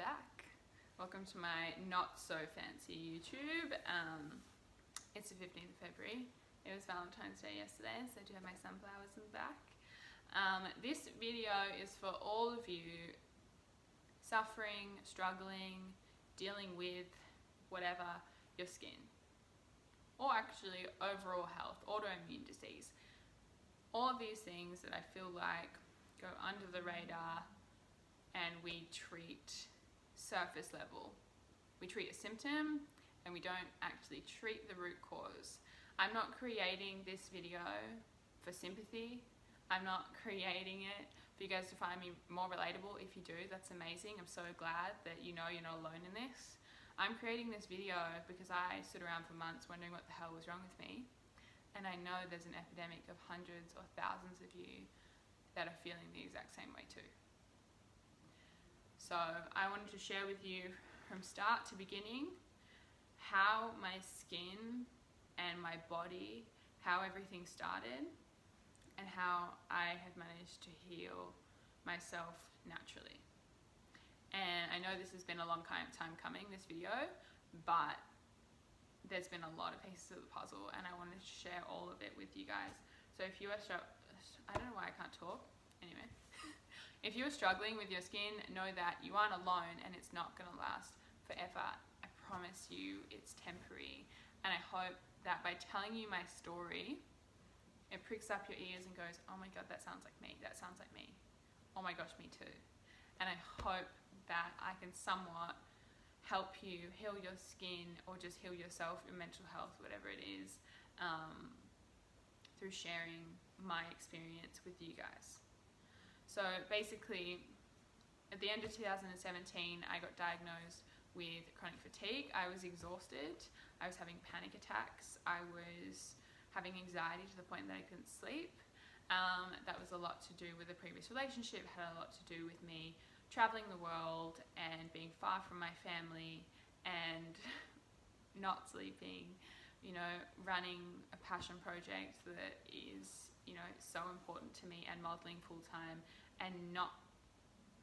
back. Welcome to my not so fancy YouTube. It's the 15th of February. It was Valentine's Day yesterday, so I do have my sunflowers in the back. This video is for all of you suffering, struggling, dealing with whatever your skin, or actually overall health, autoimmune disease. All of these things that I feel like go under the radar and we treat surface level. We treat a symptom and we don't actually treat the root cause. I'm not creating this video for sympathy. I'm not creating it for you guys to find me more relatable. If you do, that's amazing. I'm so glad that you know you're not alone in this. I'm creating this video because I stood around for months wondering what the hell was wrong with me. And I know there's an epidemic of hundreds or thousands of you that are feeling the exact same way too. So I wanted to share with you from start to beginning how my skin and my body, how everything started, and how I have managed to heal myself naturally. And I know this has been a long time coming, this video, but there's been a lot of pieces of the puzzle and I wanted to share all of it with you guys. So if you are I don't know why I can't talk. Anyway, if you're struggling with your skin, know that you aren't alone and it's not going to last forever. I promise you it's temporary. And I hope that by telling you my story, it pricks up your ears and goes, oh my God, that sounds like me. That sounds like me. Oh my gosh, me too. And I hope that I can somewhat help you heal your skin or just heal yourself, your mental health, whatever it is, through sharing my experience with you guys. So basically, at the end of 2017, I got diagnosed with chronic fatigue. I was exhausted. I was having panic attacks. I was having anxiety to the point that I couldn't sleep. That was a lot to do with a previous relationship, had a lot to do with me traveling the world and being far from my family and not sleeping, you know, running a passion project that is, you know, so important to me and modeling full time and not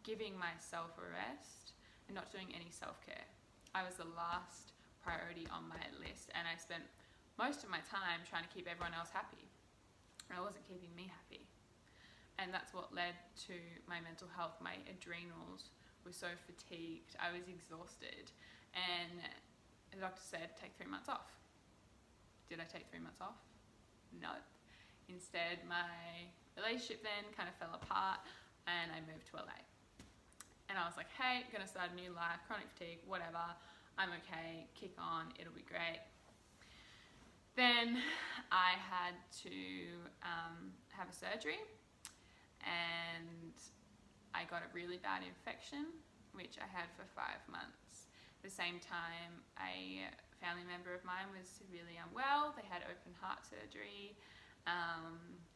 giving myself a rest and not doing any self-care. I was the last priority on my list and I spent most of my time trying to keep everyone else happy. I wasn't keeping me happy. And that's what led to my mental health. My adrenals were so fatigued. I was exhausted. And the doctor said, take 3 months off. Did I take 3 months off? No. Instead, my relationship then kind of fell apart and I moved to LA. And I was like, hey, gonna start a new life, chronic fatigue, whatever. I'm okay, kick on, it'll be great. Then I had to have a surgery and I got a really bad infection, which I had for 5 months. At the same time, a family member of mine was severely unwell. They had open heart surgery.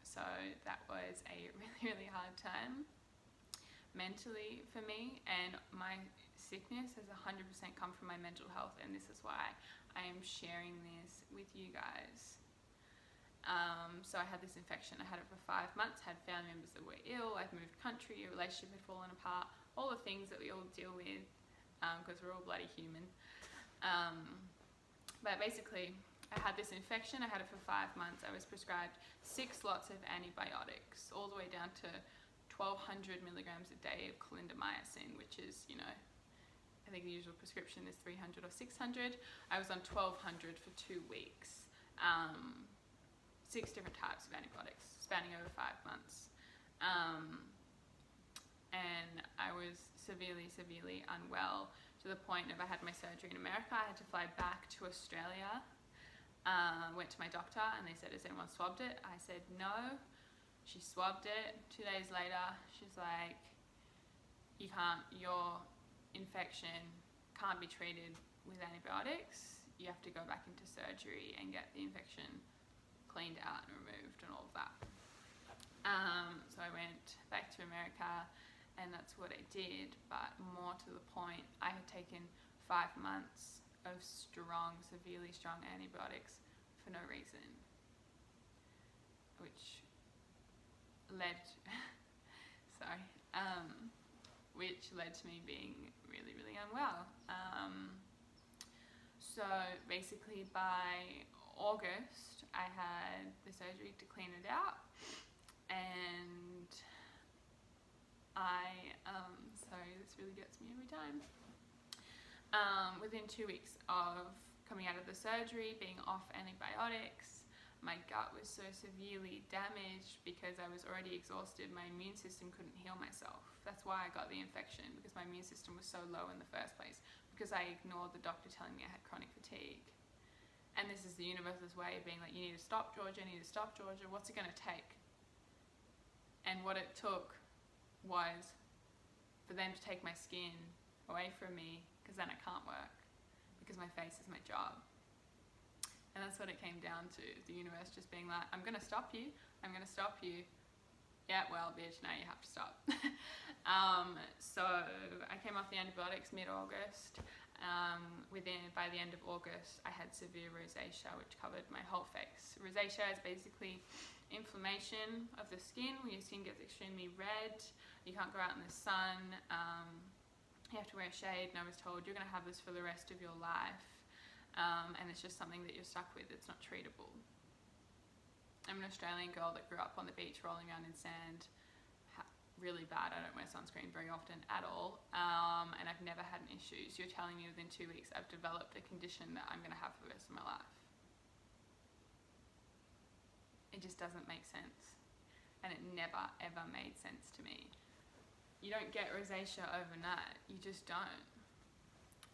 So that was a really hard time mentally for me, and my sickness has 100% come from my mental health, and this is why I am sharing this with you guys. So I had this infection. I had it for 5 months, had family members that were ill, I'd moved country, a relationship had fallen apart, all the things that we all deal with because we're all bloody human. But basically, I had this infection, I had it for 5 months. I was prescribed 6 lots of antibiotics, all the way down to 1,200 milligrams a day of clindamycin, which is, you know, I think the usual prescription is 300 or 600. I was on 1,200 for 2 weeks. 6 different types of antibiotics, spanning over 5 months. And I was severely unwell to the point of I had my surgery in America. I had to fly back to Australia. Went to my doctor and they said, has anyone swabbed it? I said, no. She swabbed it. 2 days later, she's like, you can't, your infection can't be treated with antibiotics. You have to go back into surgery and get the infection cleaned out and removed and all of that. So I went back to America and that's what I did, but more to the point, I had taken 5 months of severely strong antibiotics for no reason, which led, which led to me being really, really unwell. So basically by August, I had the surgery to clean it out, and sorry, this really gets me every time. Within 2 weeks of coming out of the surgery, being off antibiotics, my gut was so severely damaged because I was already exhausted. My immune system couldn't heal myself. That's why I got the infection, because my immune system was so low in the first place, because I ignored the doctor telling me I had chronic fatigue. And this is the universe's way of being like, you need to stop, Georgia, you need to stop, Georgia. What's it going to take? And what it took was for them to take my skin away from me, because then I can't work, because my face is my job. And that's what it came down to, the universe just being like, I'm going to stop you, I'm going to stop you. Yeah, well, bitch, now you have to stop. So I came off the antibiotics mid-August. By the end of August, I had severe rosacea, which covered my whole face. Rosacea is basically inflammation of the skin, where your skin gets extremely red. You can't go out in the sun. You have to wear a shade, and I was told you're going to have this for the rest of your life, and it's just something that you're stuck with. It's not treatable. I'm an Australian girl that grew up on the beach rolling around in sand, really bad. I don't wear sunscreen very often at all, and I've never had an issue. So you're telling me within 2 weeks I've developed a condition that I'm going to have for the rest of my life? It just doesn't make sense, and it never ever made sense to me. You don't get rosacea overnight, you just don't.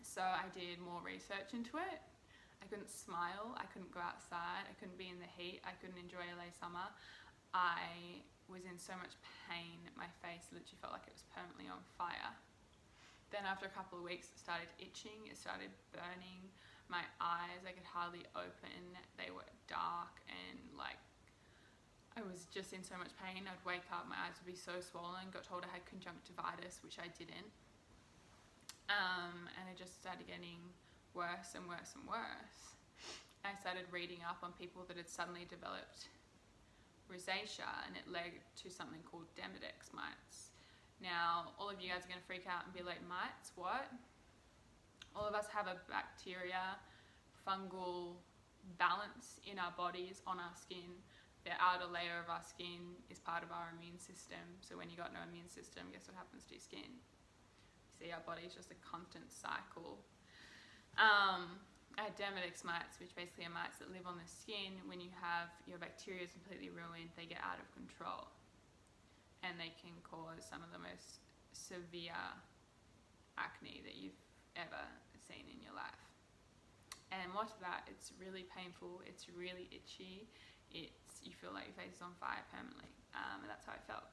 So I did more research into it. I couldn't smile, I couldn't go outside, I couldn't be in the heat, I couldn't enjoy LA summer. I was in so much pain, my face literally felt like it was permanently on fire. Then after a couple of weeks it started itching, it started burning, my eyes I could hardly open, they were dark, and like I was just in so much pain. I'd wake up, my eyes would be so swollen, got told I had conjunctivitis, which I didn't. And it just started getting worse and worse and worse. I started reading up on people that had suddenly developed rosacea, and it led to something called Demodex mites. Now, all of you guys are going to freak out and be like, mites, what? All of us have a bacteria, fungal balance in our bodies, on our skin. The outer layer of our skin is part of our immune system. So when you got no immune system, guess what happens to your skin? You see, our body is just a constant cycle. I had Demodex mites, which basically are mites that live on the skin. When you have your bacteria is completely ruined, they get out of control, and they can cause some of the most severe acne that you've ever seen in your life. And what's that? It's really painful, it's really itchy, you feel like your face is on fire permanently, and that's how I felt.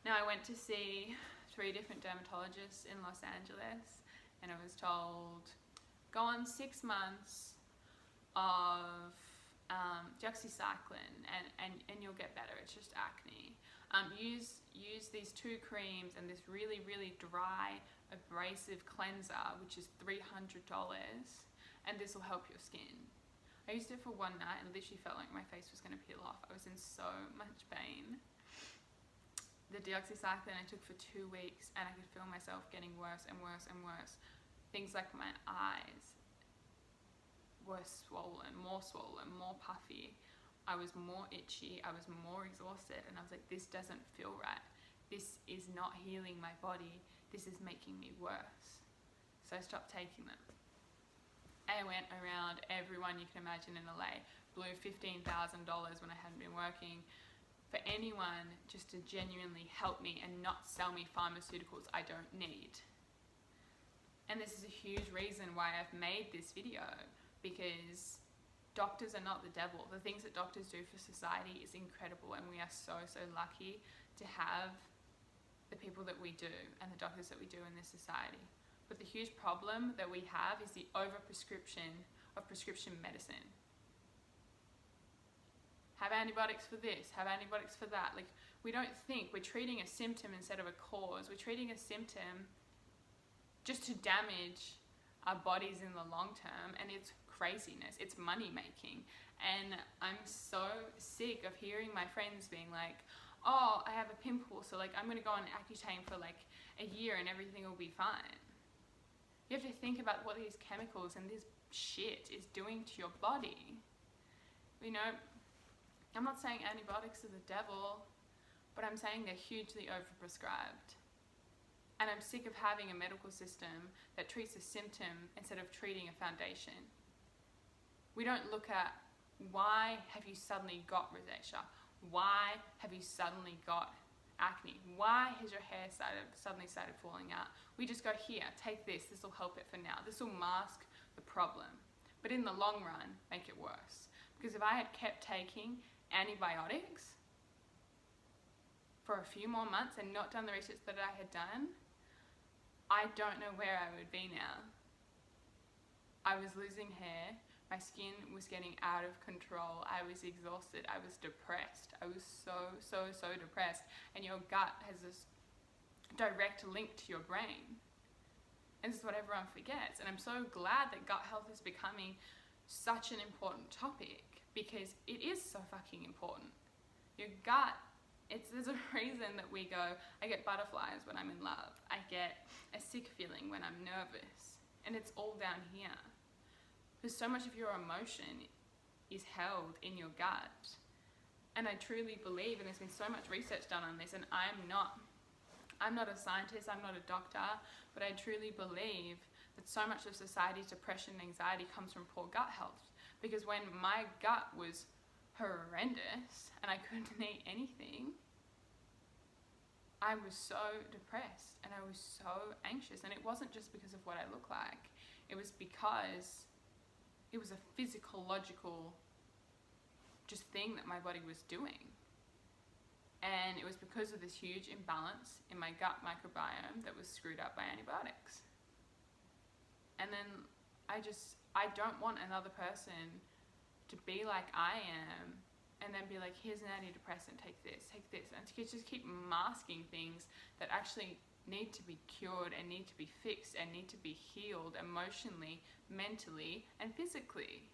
Now I went to see 3 different dermatologists in Los Angeles, and I was told, go on 6 months of doxycycline and you'll get better, it's just acne. Use these 2 creams and this really, really dry, abrasive cleanser, which is $300, and this will help your skin. I used it for 1 night and literally felt like my face was going to peel off. I was in so much pain. The deoxycycline I took for 2 weeks, and I could feel myself getting worse and worse and worse. Things like my eyes were swollen, more puffy. I was more itchy, I was more exhausted, and I was like, this doesn't feel right. This is not healing my body. This is making me worse. So I stopped taking them. I went around everyone you can imagine in LA, blew $15,000 when I hadn't been working, for anyone just to genuinely help me and not sell me pharmaceuticals I don't need. And this is a huge reason why I've made this video, because doctors are not the devil. The things that doctors do for society is incredible, and we are so, so lucky to have the people that we do and the doctors that we do in this society. But the huge problem that we have is the overprescription of prescription medicine. Have antibiotics for this, have antibiotics for that. Like, we don't think, we're treating a symptom instead of a cause. We're treating a symptom just to damage our bodies in the long term, and it's craziness, it's money making. And I'm so sick of hearing my friends being like, oh, I have a pimple, so like I'm going to go on Accutane for like a year and everything will be fine. You have to think about what these chemicals and this shit is doing to your body. You know, I'm not saying antibiotics are the devil, but I'm saying they're hugely overprescribed. And I'm sick of having a medical system that treats a symptom instead of treating a foundation. We don't look at why have you suddenly got rosacea? Why have you suddenly got acne? Why has your hair suddenly started falling out? We just go, here, take this will help it for now. This will mask the problem. But in the long run, make it worse. Because if I had kept taking antibiotics for a few more months and not done the research that I had done, I don't know where I would be now. I was losing hair. My skin was getting out of control. I was exhausted. I was depressed. I was so depressed. And your gut has this direct link to your brain. And this is what everyone forgets. And I'm so glad that gut health is becoming such an important topic, because it is so fucking important. Your gut, there's a reason that we go, I get butterflies when I'm in love. I get a sick feeling when I'm nervous. And it's all down here. Because so much of your emotion is held in your gut. And I truly believe, and there's been so much research done on this, and I'm not a scientist, I'm not a doctor, but I truly believe that so much of society's depression and anxiety comes from poor gut health. Because when my gut was horrendous and I couldn't eat anything, I was so depressed and I was so anxious. And it wasn't just because of what I look like. It was because it was a physiological just thing that my body was doing. And it was because of this huge imbalance in my gut microbiome that was screwed up by antibiotics. And then I don't want another person to be like I am and then be like, here's an antidepressant, take this, and to just keep masking things that actually need to be cured and need to be fixed and need to be healed emotionally, mentally, and physically.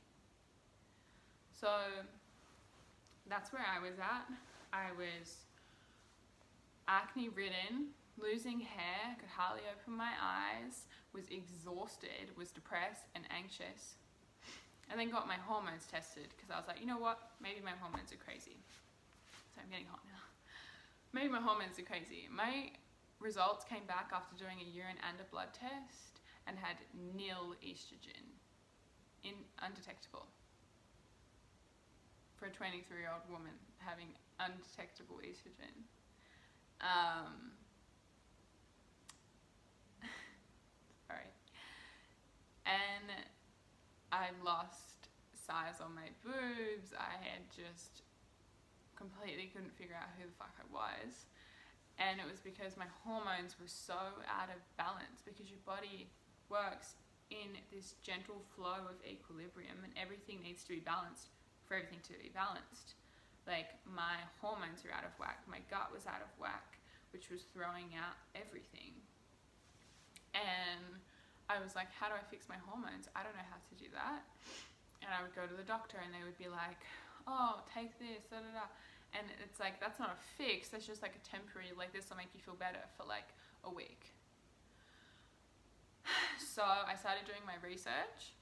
So that's where I was at. I was acne ridden, losing hair, could hardly open my eyes, was exhausted, was depressed and anxious, and then got my hormones tested because I was like, you know what, maybe my hormones are crazy. So I'm getting hot now. Maybe my hormones are crazy. My results came back after doing a urine and a blood test and had nil estrogen, undetectable. For a 23-year-old woman having undetectable estrogen. Sorry. And I lost size on my boobs. I had just completely couldn't figure out who the fuck I was. And it was because my hormones were so out of balance, because your body works in this gentle flow of equilibrium and everything needs to be balanced for everything to be balanced. Like, my hormones were out of whack, my gut was out of whack, which was throwing out everything. And I was like, how do I fix my hormones? I don't know how to do that. And I would go to the doctor and they would be like, oh, take this, da da da. And it's like, that's not a fix, that's just like a temporary, like, this will make you feel better for like a week. So I started doing my research,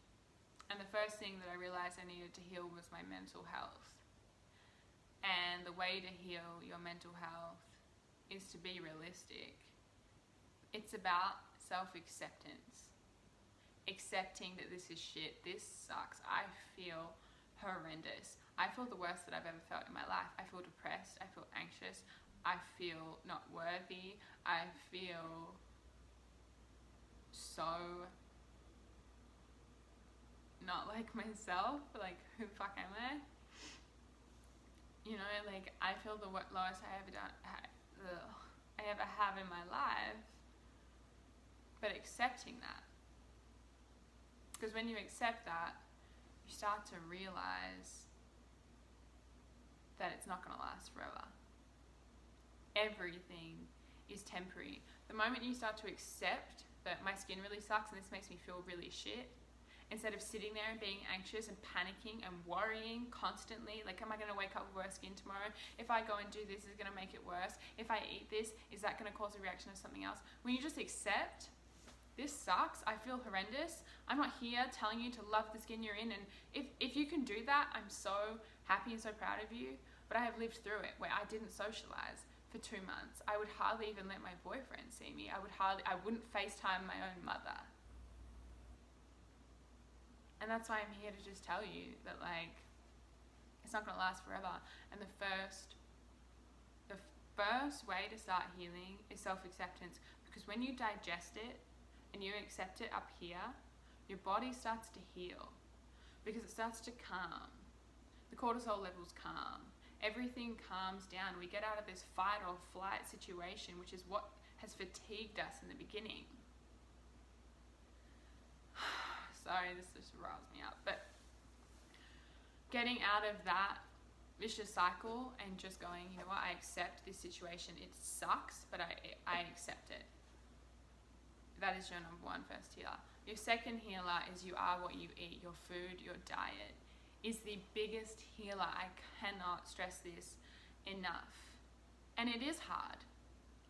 and the first thing that I realized I needed to heal was my mental health. And the way to heal your mental health is to be realistic. It's about self-acceptance. Accepting that this is shit, this sucks, I feel horrendous. I feel the worst that I've ever felt in my life. I feel depressed, I feel anxious, I feel not worthy, I feel so not like myself, like, who the fuck am I? You know, like, I feel the lowest I ever have in my life, but accepting that. Because when you accept that, you start to realize that it's not going to last forever. Everything is temporary. The moment you start to accept that my skin really sucks and this makes me feel really shit, instead of sitting there and being anxious and panicking and worrying constantly, like, am I going to wake up with worse skin tomorrow? If I go and do this, is it going to make it worse? If I eat this, is that going to cause a reaction of something else? When you just accept, this sucks, I feel horrendous, I'm not here telling you to love the skin you're in, and if you can do that, I'm so happy and so proud of you. But I have lived through it where I didn't socialize for 2 months. I would hardly even let my boyfriend see me. I wouldn't FaceTime my own mother. And that's why I'm here to just tell you that, like, it's not gonna last forever. And the first way to start healing is self-acceptance, because when you digest it and you accept it up here, your body starts to heal because it starts to calm. The cortisol levels calm. Everything calms down. We get out of this fight or flight situation, which is what has fatigued us in the beginning. Sorry, this just riles me up. But getting out of that vicious cycle and just going, you know what, I accept this situation. It sucks, but I accept it. That is your number one first healer. Your second healer is you are what you eat. Your food, your diet is the biggest healer. I cannot stress this enough. And it is hard.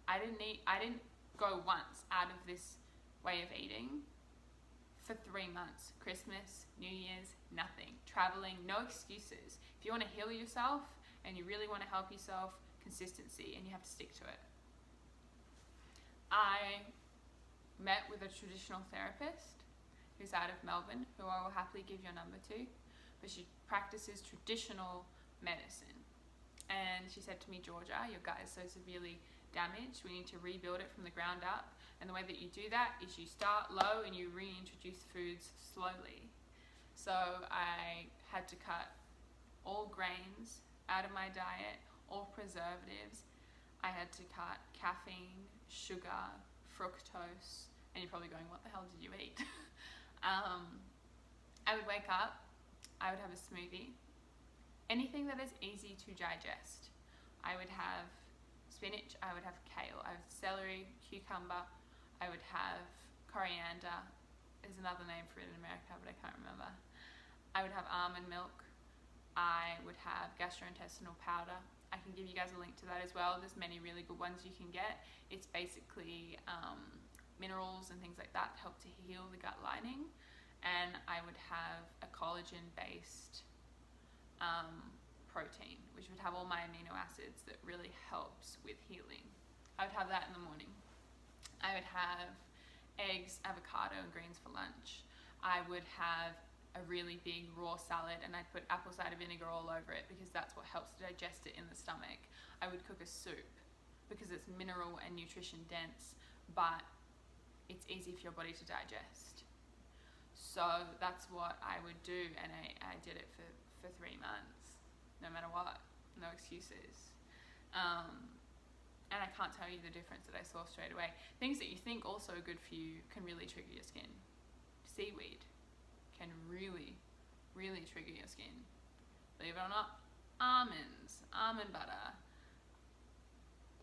I didn't go once out of this way of eating for 3 months. Christmas, New Year's, nothing. Traveling, no excuses. If you want to heal yourself and you really want to help yourself, consistency, and you have to stick to it. I met with a traditional therapist who's out of Melbourne, who I will happily give your number to, but she practices traditional medicine. And she said to me, Georgia, your gut is so severely damaged, we need to rebuild it from the ground up, and the way that you do that is you start low and you reintroduce foods slowly. So I had to cut all grains out of my diet, all preservatives. I had to cut caffeine, sugar, fructose, and you're probably going, what the hell did you eat? I would wake up, I would have a smoothie, anything that is easy to digest. I would have spinach, I would have kale, I would have celery, cucumber, I would have coriander, there's another name for it in America, but I can't remember. I would have almond milk, I would have gastrointestinal powder. I can give you guys a link to that as well. There's many really good ones you can get. It's basically minerals and things like that help to heal the gut lining. And I would have a collagen-based protein, which would have all my amino acids that really helps with healing. I would have that in the morning. I would have eggs, avocado, and greens for lunch. I would have a really big raw salad, and I'd put apple cider vinegar all over it because that's what helps to digest it in the stomach. I would cook a soup because it's mineral and nutrition dense, but it's easy for your body to digest. So that's what I would do, and I did it for 3 months, no matter what, no excuses. And I can't tell you the difference that I saw straight away. Things that you think also are good for you can really trigger your skin. Seaweed can really, really trigger your skin. Believe it or not, almonds, almond butter.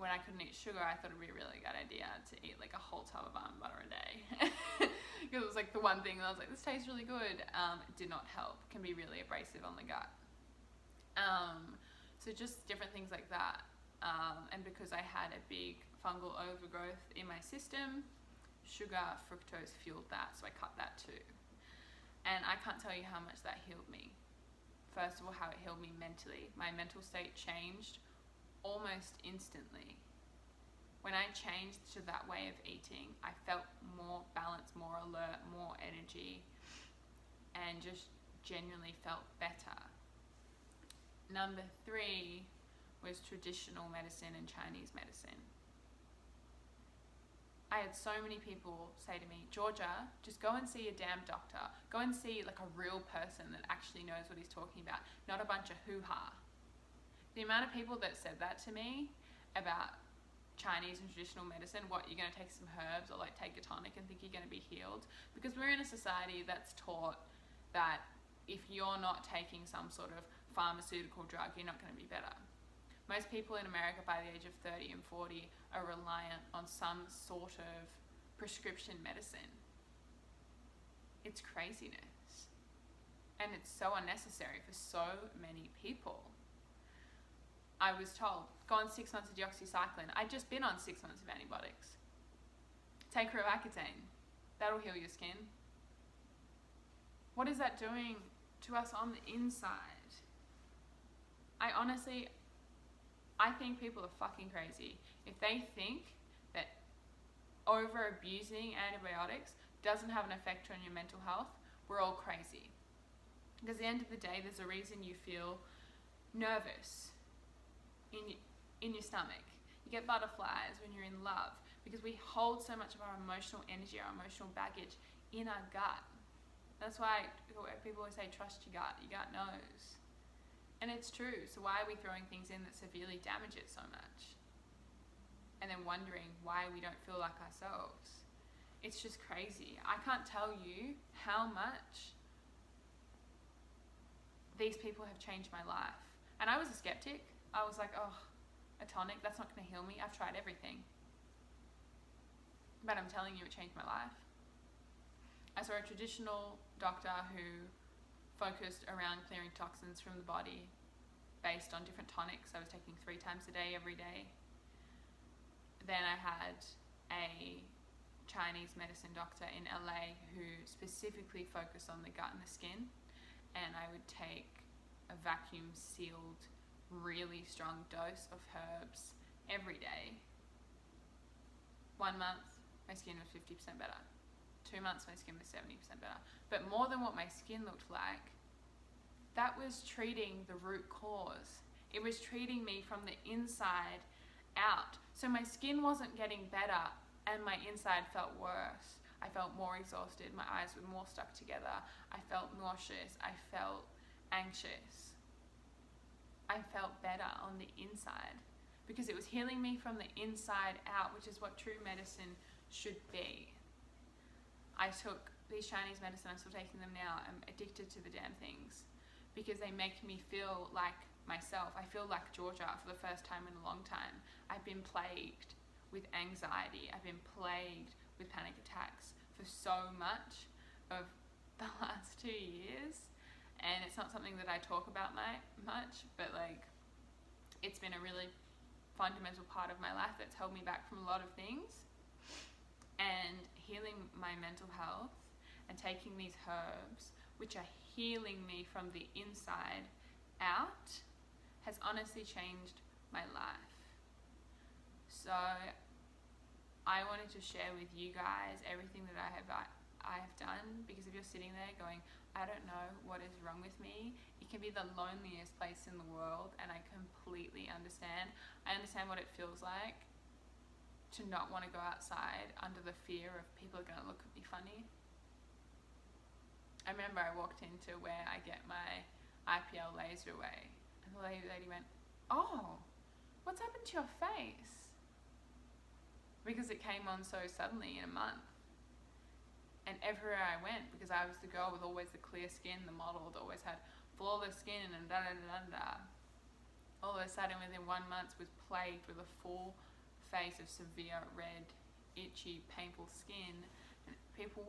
When I couldn't eat sugar, I thought it'd be a really good idea to eat like a whole tub of almond butter a day. Because it was like the one thing that I was like, this tastes really good. It did not help. Can be really abrasive on the gut. So just different things like that. And because I had a big fungal overgrowth in my system, sugar, fructose fueled that, so I cut that too. And I can't tell you how much that healed me. First of all, how it healed me mentally. My mental state changed almost instantly. When I changed to that way of eating, I felt more balanced, more alert, more energy, and just genuinely felt better. Number 3 was traditional medicine and Chinese medicine. I had so many people say to me, Georgia, just go and see a damn doctor. Go and see like a real person that actually knows what he's talking about, not a bunch of hoo-ha. The amount of people that said that to me about Chinese and traditional medicine, what, you're going to take some herbs or like take a tonic and think you're going to be healed? Because we're in a society that's taught that if you're not taking some sort of pharmaceutical drug, you're not going to be better. Most people in America by the age of 30 and 40 are reliant on some sort of prescription medicine. It's craziness. And it's so unnecessary for so many people. I was told, go on 6 months of deoxycycline. I'd just been on 6 months of antibiotics. Take Roaccutane. That'll heal your skin. What is that doing to us on the inside? I think people are fucking crazy if they think that over abusing antibiotics doesn't have an effect on your mental health. We're all crazy. Because at the end of the day, there's a reason you feel nervous in your stomach. You get butterflies when you're in love, because we hold so much of our emotional energy, our emotional baggage in our gut. That's why people always say, trust your gut knows. And it's true. So why are we throwing things in that severely damage it so much? And then wondering why we don't feel like ourselves. It's just crazy. I can't tell you how much these people have changed my life. And I was a skeptic. I was like, oh, a tonic, that's not going to heal me. I've tried everything. But I'm telling you, it changed my life. I saw a traditional doctor who focused around clearing toxins from the body based on different tonics. I was taking 3 times a day, every day. Then I had a Chinese medicine doctor in LA who specifically focused on the gut and the skin. And I would take a vacuum sealed, really strong dose of herbs every day. 1 month, my skin was 50% better. 2 months, my skin was 70% better. But more than what my skin looked like, that was treating the root cause. It was treating me from the inside out. So my skin wasn't getting better and my inside felt worse. I felt more exhausted. My eyes were more stuck together. I felt nauseous. I felt anxious. I felt better on the inside because it was healing me from the inside out, which is what true medicine should be. I took these Chinese medicine, I'm still taking them now. I'm addicted to the damn things because they make me feel like myself. I feel like Georgia for the first time in a long time. I've been plagued with anxiety. I've been plagued with panic attacks for so much of the last 2 years, and it's not something that I talk about much, but like it's been a really fundamental part of my life that's held me back from a lot of things. And healing my mental health and taking these herbs, which are healing me from the inside out, has honestly changed my life. So I wanted to share with you guys everything that I have done, because if you're sitting there going, I don't know what is wrong with me, it can be the loneliest place in the world, and I completely understand. I understand what it feels like to not want to go outside under the fear of people are going to look at me funny. I remember I walked into where I get my IPL lasered away, and the lady went, oh, what's happened to your face? Because it came on so suddenly in a month. And everywhere I went, because I was the girl with always the clear skin, the model that always had flawless skin and da-da-da-da-da, all of a sudden within 1 month was plagued with a full face of severe red, itchy, painful skin. And people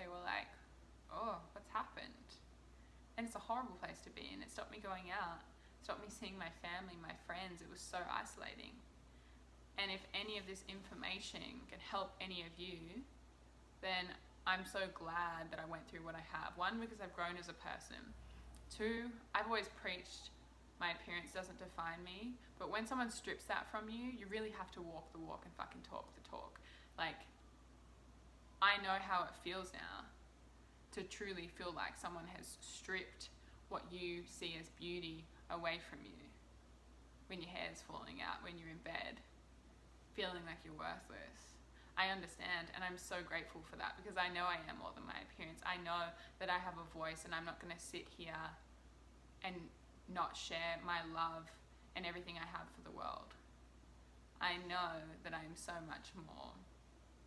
they were like, oh, what's happened? And it's a horrible place to be in. It stopped me going out, stopped me seeing my family, my friends. It was so isolating. And if any of this information can help any of you, then I'm so glad that I went through what I have. 1, because I've grown as a person. 2, I've always preached my appearance doesn't define me, but when someone strips that from you, you really have to walk the walk and fucking talk the talk. Like, I know how it feels now to truly feel like someone has stripped what you see as beauty away from you. When your hair's falling out, when you're in bed, feeling like you're worthless. I understand, and I'm so grateful for that, because I know I am more than my appearance. I know that I have a voice, and I'm not going to sit here and not share my love and everything I have for the world. I know that I'm so much more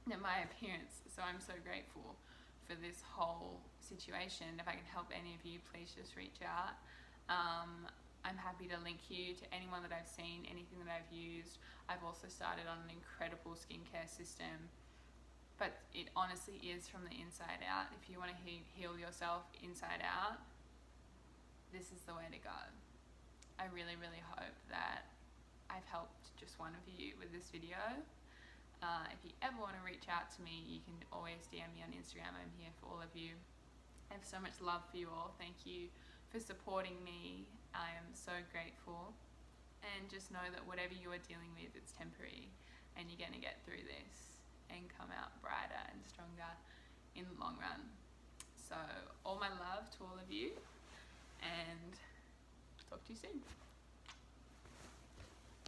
than my appearance, so I'm so grateful for this whole situation. If I can help any of you, please just reach out. I'm happy to link you to anyone that I've seen, anything that I've used. I've also started on an incredible skincare system, but it honestly is from the inside out. If you want to heal yourself inside out, this is the way to go. I really, really hope that I've helped just one of you with this video. If you ever want to reach out to me, you can always DM me on Instagram. I'm here for all of you. I have so much love for you all. Thank you for supporting me. I am so grateful. And just know that whatever you are dealing with, it's temporary, and you're going to get through this and come out brighter and stronger in the long run. So all my love to all of you, and talk to you soon.